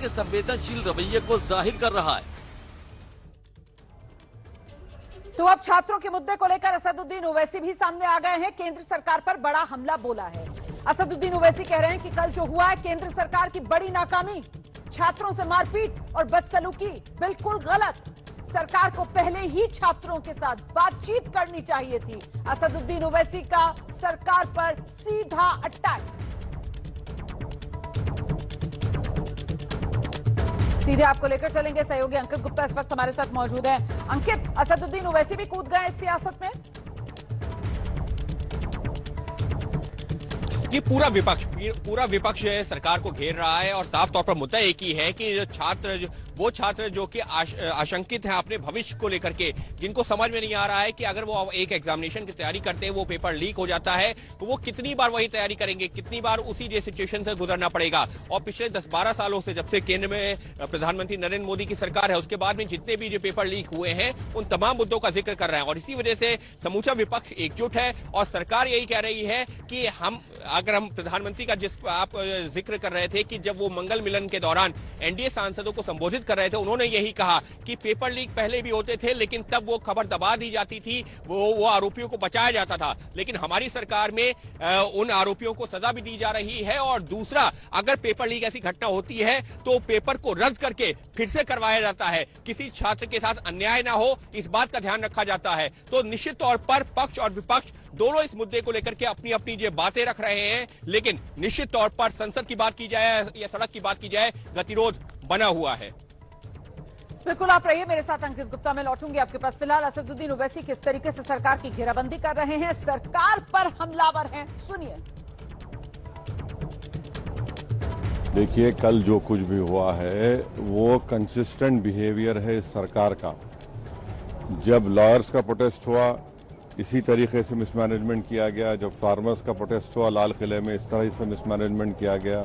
के संवेदनशील रवैये को जाहिर कर रहा है। तो अब छात्रों के मुद्दे को लेकर असदुद्दीन ओवैसी भी सामने आ गए हैं। केंद्र सरकार पर बड़ा हमला बोला है। असदुद्दीन ओवैसी कह रहे हैं कि कल जो हुआ है केंद्र सरकार की बड़ी नाकामी, छात्रों से मारपीट और बदसलूकी बिल्कुल गलत। सरकार को पहले ही छात्रों के साथ बातचीत करनी चाहिए थी। असदुद्दीन ओवैसी का सरकार पर सीधा अटैक। सीधे आपको लेकर चलेंगे, सहयोगी अंकित गुप्ता इस वक्त हमारे साथ मौजूद हैं। अंकित, असदुद्दीन ओवैसी भी कूद गए इस सियासत में? ये पूरा विपक्ष सरकार को घेर रहा है और साफ तौर पर मुद्दा एक ही है कि वो छात्र जो कि आशंकित हैं अपने भविष्य को लेकर के, जिनको समझ में नहीं आ रहा है कि अगर वो एक एग्जामिनेशन की तैयारी करते हैं, वो पेपर लीक हो जाता है, तो वो कितनी बार वही तैयारी करेंगे, कितनी बार उसी सिचुएशन से गुजरना पड़ेगा। और पिछले 10-12 सालों से, जब से केंद्र में प्रधानमंत्री नरेंद्र मोदी की सरकार है, उसके बाद में जितने भी जो पेपर लीक हुए हैं उन तमाम मुद्दों का जिक्र कर रहे हैं। और इसी वजह से समूचा विपक्ष एकजुट है और सरकार यही कह रही है कि अगर हम प्रधानमंत्री का जिस आप जिक्र कर रहे थे कि जब वो मंगल मिलन के दौरान एनडीए सांसदों को संबोधित कर रहे थे, उन्होंने यही कहा कि पेपर लीक पहले भी होते थे लेकिन तब वो खबर दबा दी जाती थी, वो आरोपियों को बचाया जाता था। लेकिन हमारी सरकार में उन आरोपियों को सजा भी दी जा रही है। और दूसरा, अगर पेपर लीक ऐसी घटना होती है तो पेपर को रद्द करके फिर से करवाया जाता है, किसी छात्र के साथ अन्याय ना हो, इस बात का ध्यान रखा जाता है। तो निश्चित तौर पर पक्ष और विपक्ष दोनों इस मुद्दे को लेकर के अपनी अपनी जो बातें रख रहे हैं, लेकिन निश्चित तौर पर संसद की बात की जाए या सड़क की बात की जाए, गतिरोध बना हुआ है। बिल्कुल, आप रहिए मेरे साथ। अंकित गुप्ता, मैं लौटूंगी आपके पास। फिलहाल असदुद्दीन ओवैसी किस तरीके से सरकार की घेराबंदी कर रहे हैं, सरकार पर हमलावर हैं, सुनिए। देखिए, कल जो कुछ भी हुआ है वो कंसिस्टेंट बिहेवियर है सरकार का। जब लॉयर्स का प्रोटेस्ट हुआ इसी तरीके से मिसमैनेजमेंट किया गया, जब फार्मर्स का प्रोटेस्ट हुआ लाल किले में इस तरह से मिसमैनेजमेंट किया गया,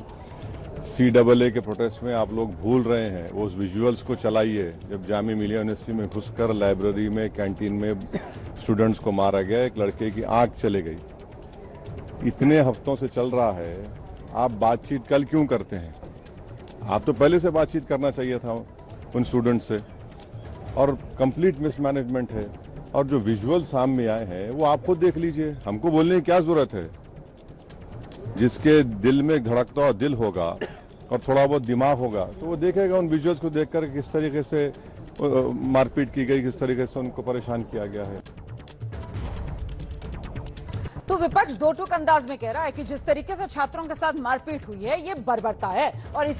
CAA के प्रोटेस्ट में आप लोग भूल रहे हैं, वो उस विजुअल्स को चलाइए जब जामिया मिलिया यूनिवर्सिटी में घुसकर लाइब्रेरी में, कैंटीन में स्टूडेंट्स को मारा गया, एक लड़के की आंख चली गई। इतने हफ्तों से चल रहा है, आप बातचीत कल क्यों करते हैं? आप तो पहले से बातचीत करना चाहिए था उन स्टूडेंट से। और कंप्लीट मिसमैनेजमेंट है। और जो विजुअल सामने आए हैं वो आप खुद देख लीजिए, हमको बोलने की क्या जरूरत है। जिसके दिल में धड़कता हुआ दिल होगा और थोड़ा बहुत दिमाग होगा तो वो देखेगा उन विजुअल्स को देखकर किस तरीके से मारपीट की गई, किस तरीके से उनको परेशान किया गया है। तो विपक्ष दो टूक अंदाज में कह रहा है कि जिस तरीके से छात्रों के साथ मारपीट हुई है ये बर्बरता है और इस